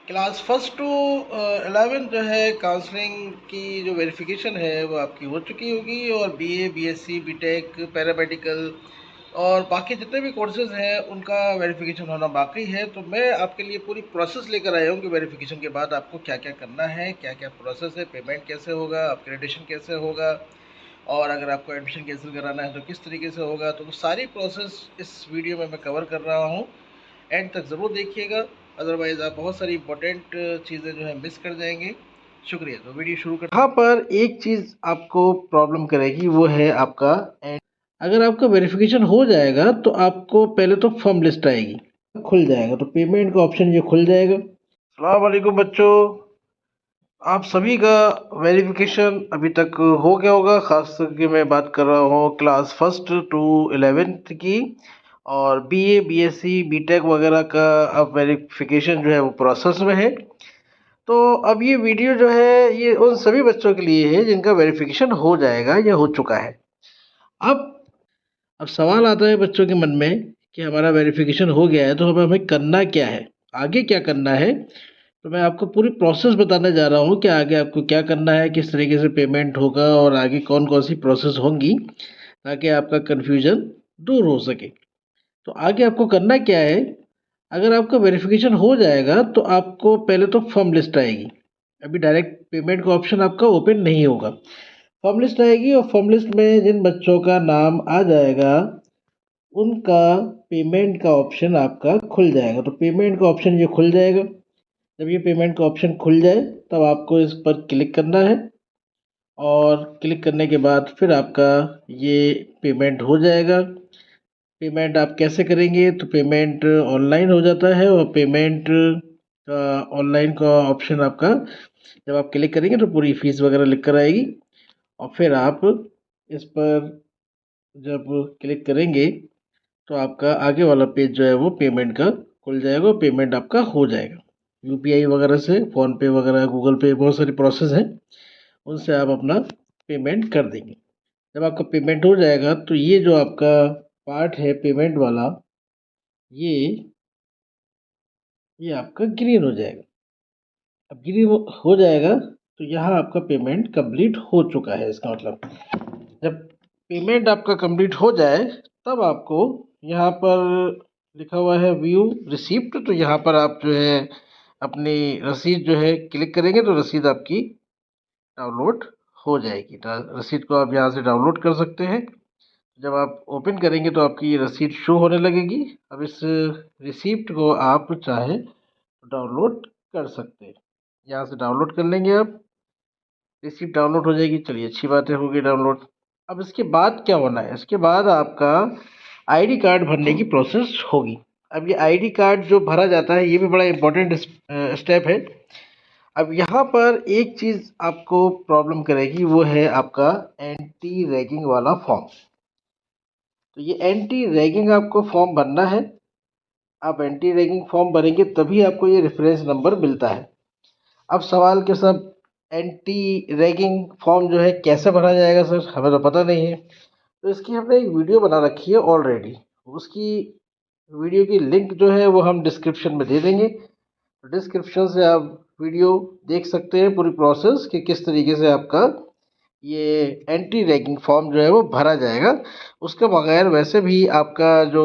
Class first to 11 जो है counselling की जो वेरिफिकेशन है वो आपकी हो चुकी होगी और बीए, बीएससी, बीटेक, पैरामेडिकल और बाकी जितने भी कोर्सेज़ हैं उनका वेरिफिकेशन होना बाकी है। तो मैं आपके लिए पूरी प्रोसेस लेकर आया हूँ कि वेरिफिकेशन के बाद आपको क्या क्या करना है, क्या क्या प्रोसेस है, पेमेंट कैसे होगा, अपग्रेडेशन कैसे होगा और अगर आपको एडमिशन कैंसिल कराना है तो किस तरीके से होगा। तो सारी प्रोसेस इस वीडियो में मैं कवर कर रहा हूँ। एंड तक ज़रूर देखिएगा, अदरवाइज़ आप बहुत सारी इंपॉर्टेंट चीज़ें जो है मिस कर जाएंगे। शुक्रिया। तो वीडियो शुरू कर। यहाँ पर एक चीज़ आपको प्रॉब्लम करेगी, वो है आपका एंड। अगर आपका वेरिफिकेशन हो जाएगा तो आपको पहले तो फॉर्म लिस्ट आएगी, खुल जाएगा, तो पेमेंट का ऑप्शन ये खुल जाएगा। अस्सलाम वालेकुम बच्चों, आप सभी का वेरिफिकेशन अभी तक हो गया होगा। ख़ास करके मैं बात कर रहा हूँ क्लास फर्स्ट टू 11th की, और बीए, बीएससी, बीटेक वगैरह का अब वेरिफिकेशन जो है वो प्रोसेस में है। तो अब ये वीडियो जो है ये उन सभी बच्चों के लिए है जिनका वेरिफिकेशन हो जाएगा या हो चुका है। अब सवाल आता है बच्चों के मन में कि हमारा वेरिफिकेशन हो गया है तो अब हमें करना क्या है, आगे क्या करना है। तो मैं आपको पूरी प्रोसेस बताने जा रहा हूँ कि आगे आपको क्या करना है, किस तरीके से पेमेंट होगा और आगे कौन कौन सी प्रोसेस होंगी, ताकि आपका कन्फ्यूजन दूर हो सके। तो आगे आपको करना क्या है, अगर आपका वेरिफिकेशन हो जाएगा तो आपको पहले तो फॉर्म लिस्ट आएगी। अभी डायरेक्ट पेमेंट का ऑप्शन आपका ओपन नहीं होगा, फॉर्म लिस्ट आएगी और फॉर्म लिस्ट में जिन बच्चों का नाम आ जाएगा उनका पेमेंट का ऑप्शन आपका खुल जाएगा। तो पेमेंट का ऑप्शन ये खुल जाएगा। जब ये पेमेंट का ऑप्शन खुल जाए तब आपको इस पर क्लिक करना है और क्लिक करने के बाद फिर आपका ये पेमेंट हो जाएगा। पेमेंट आप कैसे करेंगे, तो पेमेंट ऑनलाइन हो जाता है और पेमेंट का ऑनलाइन का ऑप्शन आपका जब आप क्लिक करेंगे तो पूरी फीस वगैरह लिख कर आएगी और फिर आप इस पर जब क्लिक करेंगे तो आपका आगे वाला पेज जो है वो पेमेंट का खुल जाएगा और पेमेंट आपका हो जाएगा। यूपीआई वगैरह से, फ़ोनपे वगैरह, गूगल पे, बहुत सारी प्रोसेस हैं, उनसे आप अपना पेमेंट कर देंगे। जब आपका पेमेंट हो जाएगा तो ये जो आपका पार्ट है पेमेंट वाला, ये ये आपका ग्रीन हो जाएगा। अब ग्रीन हो जाएगा तो यहाँ आपका पेमेंट कंप्लीट हो चुका है। इसका मतलब जब पेमेंट आपका कंप्लीट हो जाए तब आपको यहाँ पर लिखा हुआ है व्यू रिसीप्ट, तो यहाँ पर आप जो है अपनी रसीद जो है क्लिक करेंगे तो रसीद आपकी डाउनलोड हो जाएगी। रसीद को आप यहाँ से डाउनलोड कर सकते हैं। जब आप ओपन करेंगे तो आपकी ये रसीद शो होने लगेगी। अब इस रिसीप्ट को आप चाहे डाउनलोड कर सकते हैं, यहाँ से डाउनलोड कर लेंगे। आप रिसीप्ट डाउनलोड हो जाएगी। चलिए, अच्छी बात है, हो गई डाउनलोड। अब इसके बाद क्या होना है, इसके बाद आपका आईडी कार्ड भरने की प्रोसेस होगी। अब ये आईडी कार्ड जो भरा जाता है ये भी बड़ा इम्पोर्टेंट स्टेप है। अब यहाँ पर एक चीज़ आपको प्रॉब्लम करेगी, वो है आपका एंटी रैगिंग वाला फॉर्म। तो ये एंटी रैगिंग आपको फॉर्म भरना है। आप एंटी रैगिंग फॉर्म भरेंगे तभी आपको ये रेफरेंस नंबर मिलता है। अब सवाल के सब, एंटी रैगिंग फॉर्म जो है कैसे भरा जाएगा सर, हमें तो पता नहीं है। तो इसकी हमने एक वीडियो बना रखी है ऑलरेडी, उसकी वीडियो की लिंक जो है वो हम डिस्क्रिप्शन में दे देंगे। तो डिस्क्रिप्शन से आप वीडियो देख सकते हैं पूरी प्रोसेस कि किस तरीके से आपका ये एंटी रैगिंग फॉर्म जो है वो भरा जाएगा। उसके बगैर वैसे भी आपका जो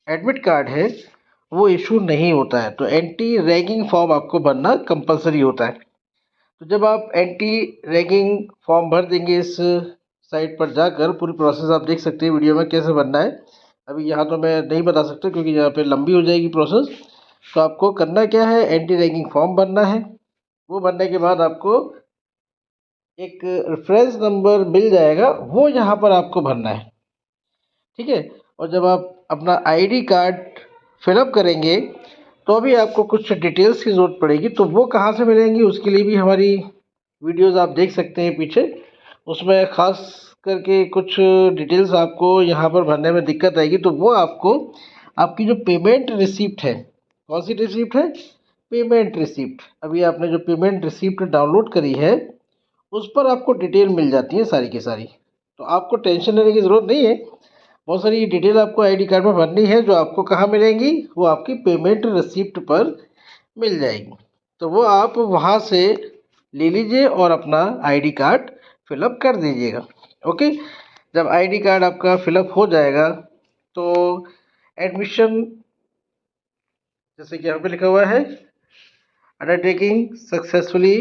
एडमिट कार्ड है वो इशू नहीं होता है। तो एंटी रैगिंग फॉर्म आपको भरना कंपलसरी होता है। तो जब आप एंटी रैगिंग फॉर्म भर देंगे, इस साइट पर जाकर पूरी प्रोसेस आप देख सकते हैं वीडियो में कैसे भरना है। अभी यहाँ तो मैं नहीं बता सकता क्योंकि यहाँ पे लंबी हो जाएगी प्रोसेस। तो आपको करना क्या है, एंटी रैगिंग फॉर्म भरना है। वो भरने के बाद आपको एक रेफरेंस नंबर मिल जाएगा, वो यहाँ पर आपको भरना है, ठीक है। और जब आप अपना आईडी कार्ड फिलअप करेंगे तो अभी आपको कुछ डिटेल्स की ज़रूरत पड़ेगी। तो वो कहाँ से मिलेंगी, उसके लिए भी हमारी वीडियोस आप देख सकते हैं पीछे। उसमें ख़ास करके कुछ डिटेल्स आपको यहाँ पर भरने में दिक्कत आएगी। तो वो आपको आपकी जो पेमेंट रिसिप्ट है, कौन सी रिसिप्ट है, पेमेंट रिसिप्ट। अभी आपने जो पेमेंट रिसिप्ट डाउनलोड करी है उस पर आपको डिटेल मिल जाती है सारी की सारी। तो आपको टेंशन लेने की ज़रूरत नहीं है। बहुत सारी डिटेल आपको आईडी कार्ड में भरनी है, जो आपको कहाँ मिलेंगी, वो आपकी पेमेंट रिसिप्ट पर मिल जाएगी। तो वो आप वहाँ से ले लीजिए और अपना आईडी कार्ड फिलअप कर दीजिएगा। ओके, जब आईडी कार्ड आपका फिलअप हो जाएगा तो एडमिशन, जैसे कि यहाँ पे लिखा हुआ है अंडरटेकिंग सक्सेसफुली,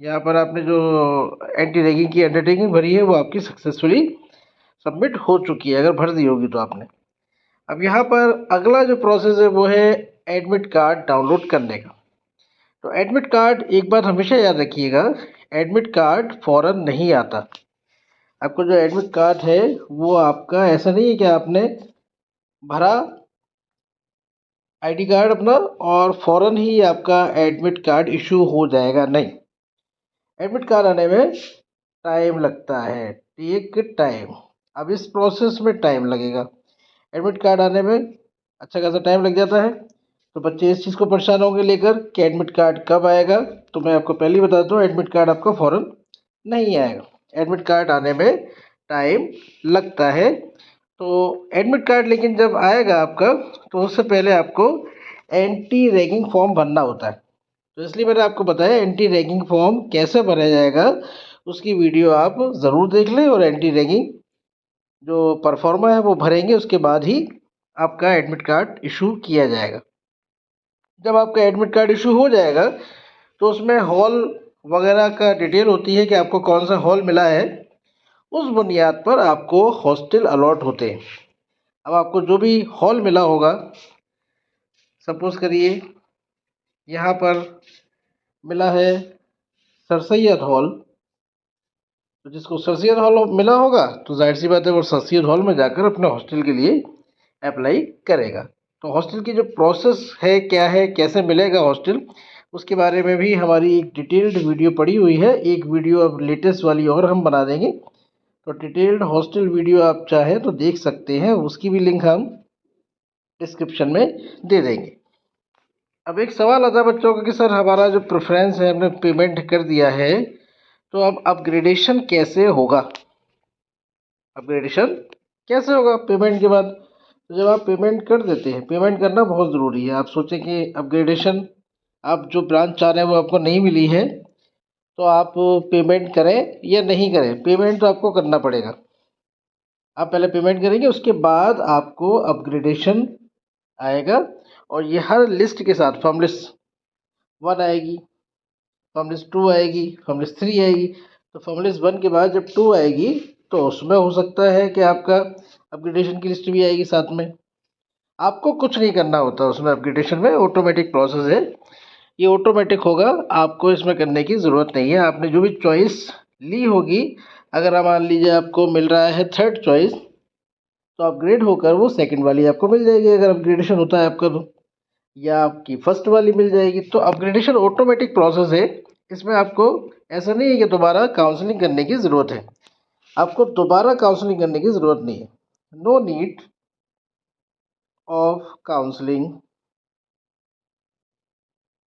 यहाँ पर आपने जो एंटी रैगिंग की अंडरटेकिंग भरी है वो आपकी सक्सेसफुली सबमिट हो चुकी है, अगर भर दी होगी तो आपने। अब यहाँ पर अगला जो प्रोसेस है वो है एडमिट कार्ड डाउनलोड करने का। तो एडमिट कार्ड, एक बात हमेशा याद रखिएगा, एडमिट कार्ड फ़ौरन नहीं आता। आपको जो एडमिट कार्ड है वो आपका ऐसा नहीं है कि आपने भरा आईडी कार्ड अपना और फ़ौरन ही आपका एडमिट कार्ड इशू हो जाएगा, नहीं। एडमिट कार्ड आने में टाइम लगता है, टेक टाइम। अब इस प्रोसेस में टाइम लगेगा, एडमिट कार्ड आने में अच्छा खासा टाइम लग जाता है। तो बच्चे इस चीज़ को परेशान होंगे लेकर कि एडमिट कार्ड कब आएगा। तो मैं आपको पहले ही बता दूँ, एडमिट कार्ड आपका फ़ौरन नहीं आएगा, एडमिट कार्ड आने में टाइम लगता है। तो एडमिट कार्ड लेकिन जब आएगा आपका, तो उससे पहले आपको एंटी रैगिंग फॉर्म भरना होता है। तो इसलिए मैंने आपको बताया एंटी रैगिंग फॉर्म कैसे भरा जाएगा, उसकी वीडियो आप ज़रूर देख लें। और एंटी रैगिंग जो परफॉर्मा है वो भरेंगे, उसके बाद ही आपका एडमिट कार्ड इशू किया जाएगा। जब आपका एडमिट कार्ड इशू हो जाएगा तो उसमें हॉल वगैरह का डिटेल होती है कि आपको कौन सा हॉल मिला है, उस बुनियाद पर आपको हॉस्टल अलॉट होते हैं। अब आपको जो भी हॉल मिला होगा, सपोज़ करिए यहाँ पर मिला है सर सैयद हॉल, तो जिसको सर सैयद हॉल मिला होगा तो जाहिर सी बात है वो सर सैयद हॉल में जाकर अपने हॉस्टल के लिए अप्लाई करेगा। तो हॉस्टल की जो प्रोसेस है, क्या है, कैसे मिलेगा हॉस्टल, उसके बारे में भी हमारी एक डिटेल्ड वीडियो पड़ी हुई है। एक वीडियो अब लेटेस्ट वाली और हम बना देंगे, तो डिटेल्ड हॉस्टल वीडियो आप चाहें तो देख सकते हैं, उसकी भी लिंक हम डिस्क्रिप्शन में दे देंगे। अब एक सवाल आता है बच्चों का कि सर हमारा जो प्रेफरेंस है हमने पेमेंट कर दिया है, तो अब अपग्रेडेशन कैसे होगा। अपग्रेडेशन कैसे होगा पेमेंट के बाद। तो जब आप पेमेंट कर देते हैं, पेमेंट करना बहुत ज़रूरी है। आप सोचें कि अपग्रेडेशन आप जो ब्रांच चाह रहे हैं वो आपको नहीं मिली है, तो आप पेमेंट करें या नहीं करें, पेमेंट तो आपको करना पड़ेगा। आप पहले पेमेंट करेंगे, उसके बाद आपको अपग्रेडेशन आएगा। और ये हर लिस्ट के साथ फॉर्म लिस्ट 1 आएगी, फॉर्म लिस्ट 2 आएगी, फॉर्म लिस्ट 3 आएगी। तो फॉर्म लिस्ट 1 के बाद जब 2 आएगी तो उसमें हो सकता है कि आपका अपग्रेडेशन की लिस्ट भी आएगी साथ में। आपको कुछ नहीं करना होता उसमें, अपग्रेडेशन में ऑटोमेटिक प्रोसेस है, ये ऑटोमेटिक होगा, आपको इसमें करने की ज़रूरत नहीं है। आपने जो भी चॉइस ली होगी, अगर आप मान लीजिए आपको मिल रहा है 3rd चॉइस, तो अपग्रेड होकर वो 2nd वाली आपको मिल जाएगी अगर अपग्रेडेशन होता है आपका तो, या आपकी 1st वाली मिल जाएगी। तो अपग्रेडेशन ऑटोमेटिक प्रोसेस है, इसमें आपको ऐसा नहीं है कि दोबारा काउंसलिंग करने की ज़रूरत है। आपको दोबारा काउंसलिंग करने की ज़रूरत नहीं है, no need of counselling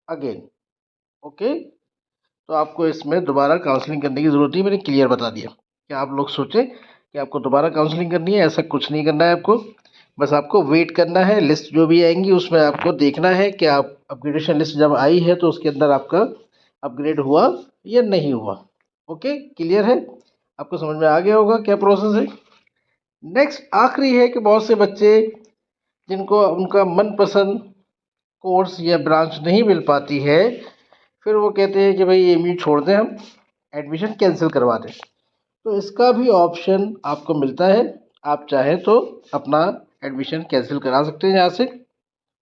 again. Okay, तो आपको इसमें दोबारा काउंसलिंग करने की ज़रूरत नहीं, मैंने क्लियर बता दिया। कि आप लोग सोचें कि आपको दोबारा काउंसलिंग करनी है, ऐसा कुछ नहीं करना है आपको। बस आपको वेट करना है, लिस्ट जो भी आएंगी उसमें आपको देखना है कि आप अपग्रेडेशन लिस्ट जब आई है तो उसके अंदर आपका अपग्रेड हुआ या नहीं हुआ। ओके, क्लियर है, आपको समझ में आ गया होगा क्या प्रोसेस है। नेक्स्ट आखिरी है कि बहुत से बच्चे जिनको उनका मनपसंद कोर्स या ब्रांच नहीं मिल पाती है, फिर वो कहते हैं कि भाई एमयू छोड़ दें, हम एडमिशन कैंसिल करवा दें। तो इसका भी ऑप्शन आपको मिलता है, आप चाहें तो अपना एडमिशन कैंसिल करा सकते हैं यहाँ से।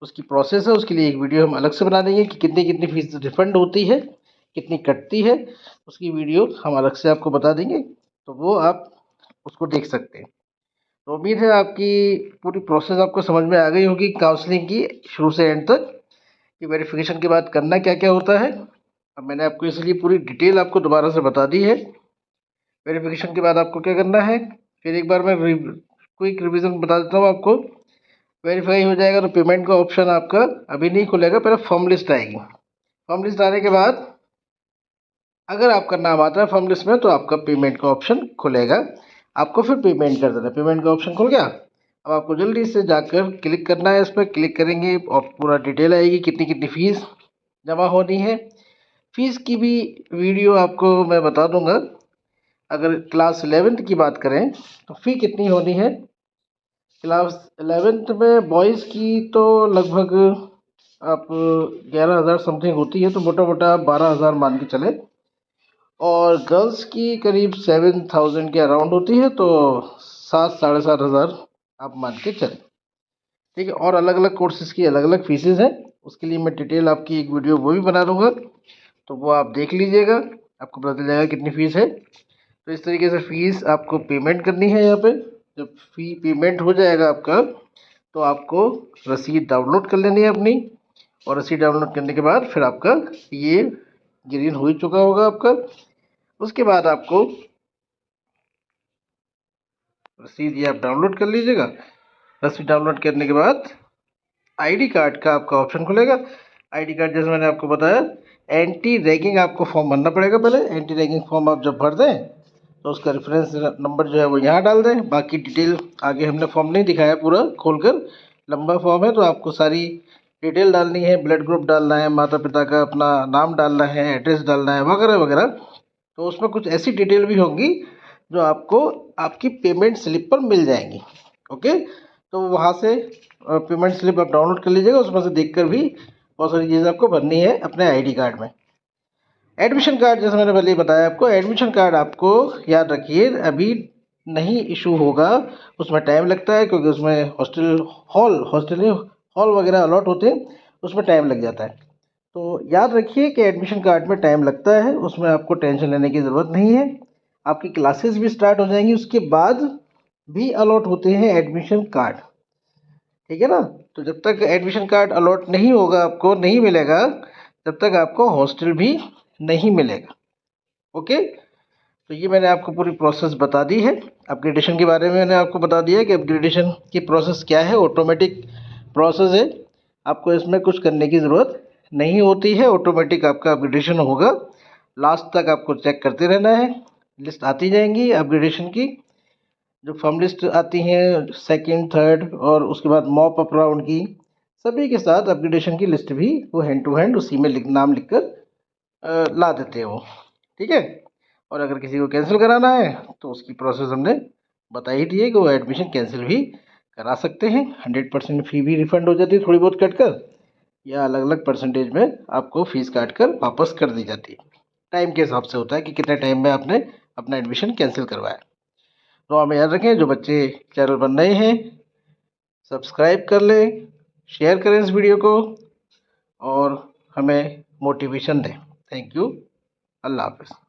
उसकी प्रोसेस है, उसके लिए एक वीडियो हम अलग से बना देंगे कि कितनी कितनी फीस रिफंड होती है, कितनी कटती है, उसकी वीडियो हम अलग से आपको बता देंगे, तो वो आप उसको देख सकते हैं। तो उम्मीद है आपकी पूरी प्रोसेस आपको समझ में आ गई होगी काउंसलिंग की शुरू से एंड तक, कि वेरिफिकेशन के बाद करना क्या क्या होता है। अब मैंने आपको इसलिए पूरी डिटेल आपको दोबारा से बता दी है। वेरिफिकेशन के बाद आपको क्या करना है, फिर एक बार मैं क्विक रिवीजन बता देता हूँ आपको। वेरीफाई हो जाएगा तो पेमेंट का ऑप्शन आपका अभी नहीं खुलेगा, पहले फॉर्म लिस्ट आएगी। फॉर्म लिस्ट आने के बाद अगर आपका नाम आता है फॉर्म लिस्ट में तो आपका पेमेंट का ऑप्शन खुलेगा, आपको फिर पेमेंट कर देना। पेमेंट का ऑप्शन खुल गया, अब आपको जल्दी से जाकर क्लिक करना है, इस पर क्लिक करेंगे और पूरा डिटेल आएगी कितनी कितनी फीस जमा होनी है। फीस की भी वीडियो आपको मैं बता दूंगा। अगर क्लास 11th की बात करें तो फ़ी कितनी होनी है। क्लास 11th में बॉयज़ की तो लगभग आप 11,000 समथिंग होती है, तो मोटा मोटा 12,000 मान के चले। और गर्ल्स की करीब 7,000 के अराउंड होती है, तो 7-7,500 आप मान के चलें। ठीक है। और अलग अलग कोर्सेज़ की अलग अलग फीसेस हैं, उसके लिए मैं डिटेल आपकी एक वीडियो वो भी बना दूंगा, तो वो आप देख लीजिएगा, आपको पता चल जाएगा कितनी फ़ीस है। तो इस तरीके से फ़ीस आपको पेमेंट करनी है यहाँ पे। जब फ़ी पेमेंट हो जाएगा आपका, तो आपको रसीद डाउनलोड कर लेनी है अपनी, और रसीद डाउनलोड करने के बाद फिर आपका ये ग्रीन हो ही चुका होगा आपका। उसके बाद आपको रसीद ये आप डाउनलोड कर लीजिएगा। रसीद डाउनलोड करने के बाद आईडी कार्ड का आपका ऑप्शन खुलेगा। आईडी कार्ड जैसे मैंने आपको बताया, एंटी रैगिंग आपको फॉर्म भरना पड़ेगा। पहले एंटी रैगिंग फॉर्म आप जब भर दें तो उसका रेफरेंस नंबर जो है वो यहाँ डाल दें। बाकी डिटेल आगे हमने फॉर्म नहीं दिखाया पूरा खोलकर, लंबा फॉर्म है, तो आपको सारी डिटेल डालनी है। ब्लड ग्रुप डालना है, माता पिता का अपना नाम डालना है, एड्रेस डालना है, वगैरह वगैरह। तो उसमें कुछ ऐसी डिटेल भी होंगी जो आपको आपकी पेमेंट स्लिप पर मिल जाएंगी। ओके, तो वहाँ से पेमेंट स्लिप आप डाउनलोड कर लीजिएगा, उसमें से देखकर भी बहुत सारी चीज़ें आपको भरनी है अपने आईडी कार्ड में। एडमिशन कार्ड जैसे मैंने पहले ही बताया आपको, एडमिशन कार्ड आपको याद रखिए अभी नहीं इशू होगा, उसमें टाइम लगता है, क्योंकि उसमें हॉस्टल हॉल वगैरह अलॉट होते हैं, उसमें टाइम लग जाता है। तो याद रखिए कि एडमिशन कार्ड में टाइम लगता है, उसमें आपको टेंशन लेने की ज़रूरत नहीं है। आपकी क्लासेस भी स्टार्ट हो जाएंगी, उसके बाद भी अलॉट होते हैं एडमिशन कार्ड। ठीक है ना। तो जब तक एडमिशन कार्ड अलॉट नहीं होगा, आपको नहीं मिलेगा, तब तक आपको हॉस्टल भी नहीं मिलेगा। ओके, तो ये मैंने आपको पूरी प्रोसेस बता दी है। अपग्रेडेशन के बारे में मैंने आपको बता दिया है कि अपग्रेडेशन की प्रोसेस क्या है। ऑटोमेटिक प्रोसेस है, आपको इसमें कुछ करने की ज़रूरत नहीं होती है, ऑटोमेटिक आपका अपग्रेडेशन होगा। लास्ट तक आपको चेक करते रहना है, लिस्ट आती जाएंगी अपग्रेडेशन की। जो फर्म लिस्ट आती हैं सेकंड थर्ड, और उसके बाद मॉप अप राउंड की, सभी के साथ अपग्रेडेशन की लिस्ट भी वो हैंड टू हैंड उसी में नाम लिखकर ला देते हैं वो। ठीक है। और अगर किसी को कैंसिल कराना है तो उसकी प्रोसेस हमने बता ही दी है कि वो एडमिशन कैंसिल भी करा सकते हैं। 100% फ़ी भी रिफ़ंड हो जाती है, थोड़ी बहुत कट कर, या अलग अलग परसेंटेज में आपको फ़ीस काट कर वापस कर दी जाती है। टाइम के हिसाब से होता है कि कितने टाइम में आपने अपना एडमिशन कैंसिल करवाया। तो हमें याद रखें, जो बच्चे चैनल पर नए हैं सब्सक्राइब कर लें, शेयर करें इस वीडियो को, और हमें मोटिवेशन दें। Thank you. अल्लाह हाफ़िज़।